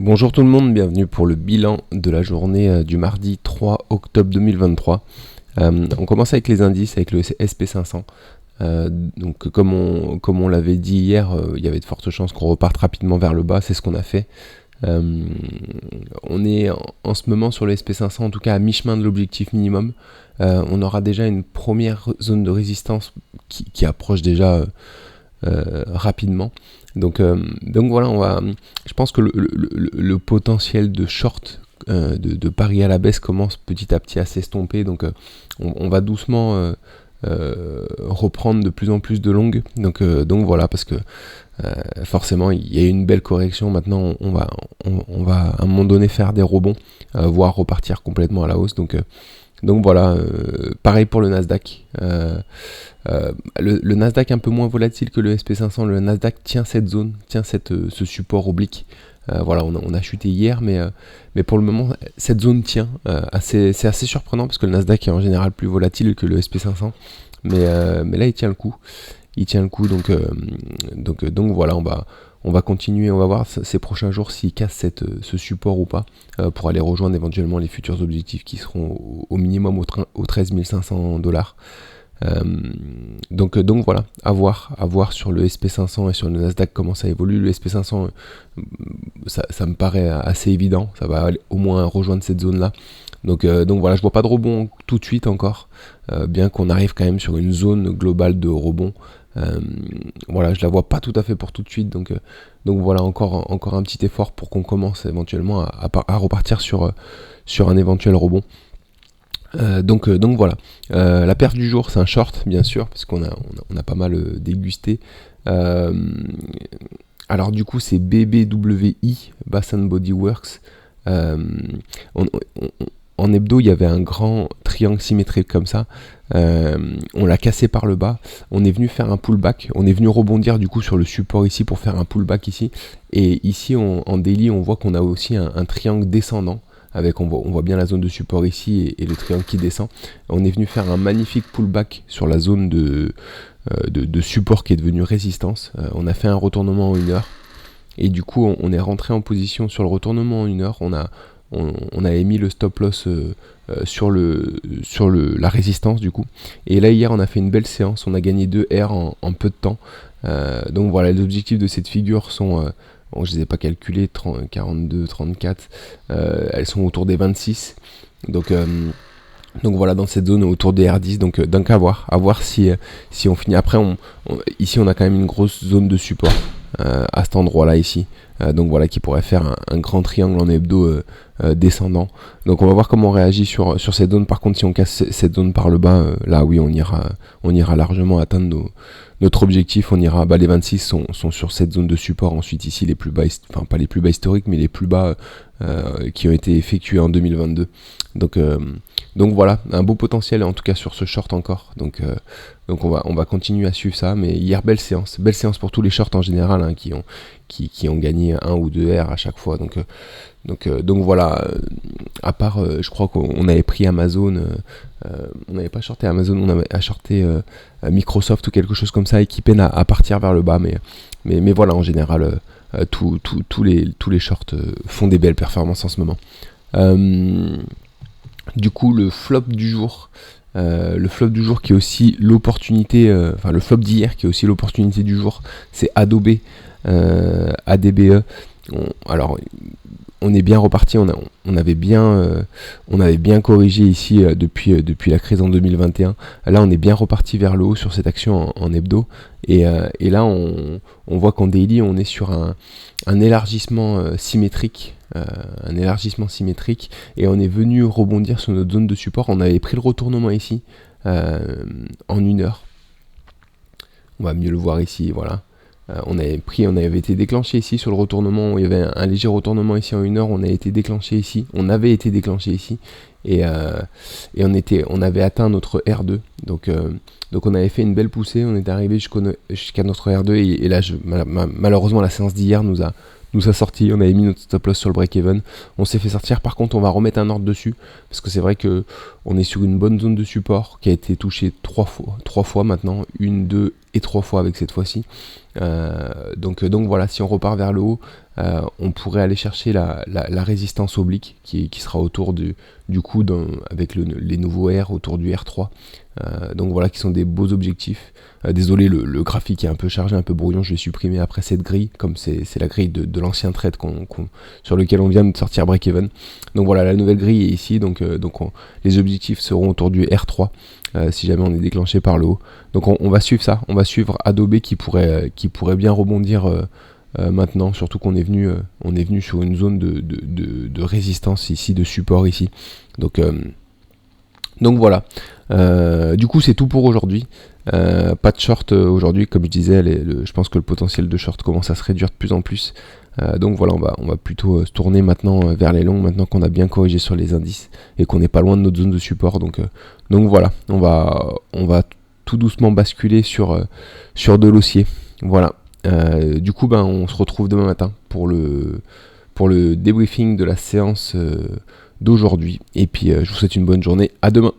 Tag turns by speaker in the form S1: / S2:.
S1: Bonjour tout le monde, bienvenue pour le bilan de la journée du mardi 3 octobre 2023. On commence avec les indices, avec le SP500. Donc comme on l'avait dit hier, il y avait de fortes chances qu'on reparte rapidement vers le bas, c'est ce qu'on a fait. On est en ce moment sur le SP500, en tout cas à mi-chemin de l'objectif minimum. On aura déjà une première zone de résistance qui approche déjà rapidement. Donc voilà, je pense que le potentiel de short, de pari à la baisse commence petit à petit à s'estomper. Donc on va doucement reprendre de plus en plus de longues. Donc voilà, parce que forcément il y a une belle correction. Maintenant on va à un moment donné faire des rebonds, voire repartir complètement à la hausse. Donc voilà, pareil pour le Nasdaq. Le Nasdaq un peu moins volatile que le SP500. Le Nasdaq tient cette zone, tient ce support oblique. Voilà, on a chuté hier, mais pour le moment, cette zone tient. C'est assez surprenant parce que le Nasdaq est en général plus volatile que le SP500. Mais là, il tient le coup. Donc voilà, on va continuer, on va voir ces prochains jours s'il casse ce support ou pas, pour aller rejoindre éventuellement les futurs objectifs qui seront au minimum au 13 500 $. Donc voilà, à voir sur le SP500 et sur le Nasdaq comment ça évolue. Le SP500, ça me paraît assez évident, ça va au moins rejoindre cette zone là. Donc voilà, je vois pas de rebond tout de suite encore, bien qu'on arrive quand même sur une zone globale de rebond. Voilà, je la vois pas tout à fait pour tout de suite, donc voilà, encore un petit effort pour qu'on commence éventuellement à repartir sur un éventuel rebond. Donc voilà, la paire du jour c'est un short bien sûr, parce qu'on a pas mal dégusté. Alors du coup c'est BBWI, Bath and Body Works. En hebdo il y avait un grand triangle symétrique comme ça, on l'a cassé par le bas, on est venu faire un pullback, on est venu rebondir du coup sur le support ici pour faire un pullback ici, et ici en daily on voit qu'on a aussi un triangle descendant, avec on voit bien la zone de support ici et le triangle qui descend. On est venu faire un magnifique pullback sur la zone de support qui est devenue résistance. On a fait un retournement en 1 heure, et du coup on est rentré en position sur le retournement en 1 heure. On a émis le stop loss sur la résistance du coup, et là hier on a fait une belle séance, on a gagné 2 R en peu de temps. Donc voilà, les objectifs de cette figure sont je ne les ai pas calculées, 42, 34, elles sont autour des 26, donc voilà, dans cette zone autour des R10, donc à voir si on finit. Après ici on a quand même une grosse zone de support à cet endroit là ici, donc voilà, qui pourrait faire un grand triangle en hebdo descendant. Donc on va voir comment on réagit sur cette zone. Par contre, si on casse cette zone par le bas, là oui, on ira largement atteindre notre objectif. On ira, les 26 sont sur cette zone de support. Ensuite ici les plus bas, enfin pas les plus bas historiques, mais les plus bas qui ont été effectués en 2022. Donc voilà, un beau potentiel en tout cas sur ce short encore. Donc on va continuer à suivre ça. Mais hier, belle séance pour tous les shorts en général, hein, qui ont gagné 1 ou 2 R à chaque fois. Donc voilà, à part je crois qu'on avait pris Amazon, on n'avait pas shorté Amazon, on avait shorté Microsoft ou quelque chose comme ça, et qui peine à partir vers le bas. Mais voilà, en général tous les shorts font des belles performances en ce moment. Du coup, le flop du jour qui est aussi l'opportunité, le flop d'hier qui est aussi l'opportunité du jour, c'est Adobe, ADBE. Alors on est bien reparti, on avait bien corrigé ici depuis la crise en 2021. Là on est bien reparti vers le haut sur cette action en hebdo, et là on voit qu'en daily on est sur un élargissement symétrique, et on est venu rebondir sur notre zone de support. On avait pris le retournement ici en 1 heure, on va mieux le voir ici, voilà. On avait été déclenché ici sur le retournement. Il y avait un léger retournement ici en 1 heure. On avait été déclenché ici, et on avait atteint notre R2. Donc on avait fait une belle poussée. On est arrivé jusqu'à notre R2, et là malheureusement la séance d'hier nous a sorti. On avait mis notre stop loss sur le break-even, on s'est fait sortir. Par contre, on va remettre un ordre dessus, parce que c'est vrai que on est sur une bonne zone de support qui a été touchée 3 fois maintenant, 1, 2 et 3 fois avec cette fois-ci. Donc voilà, si on repart vers le haut, on pourrait aller chercher la résistance oblique qui sera autour du coude avec les nouveaux R autour du R3. Donc voilà, qui sont des beaux objectifs. Désolé, le graphique est un peu chargé, un peu brouillon, je vais supprimer après cette grille, comme c'est la grille de l'ancien trade sur lequel on vient de sortir break-even. Donc voilà, la nouvelle grille est ici, donc les objectifs seront autour du R3, si jamais on est déclenché par le haut. Donc on va suivre ça, on va suivre Adobe qui pourrait bien rebondir maintenant, surtout qu'on est venu sur une zone de résistance ici, de support ici. Donc voilà, du coup c'est tout pour aujourd'hui. Pas de short aujourd'hui, comme je disais, je pense que le potentiel de short commence à se réduire de plus en plus. Donc voilà, on va plutôt se tourner maintenant vers les longs, maintenant qu'on a bien corrigé sur les indices et qu'on n'est pas loin de notre zone de support. Donc voilà, on va tout doucement basculer sur de l'haussier. Voilà. Du coup, on se retrouve demain matin pour le débriefing de la séance d'aujourd'hui. Et puis, je vous souhaite une bonne journée. À demain.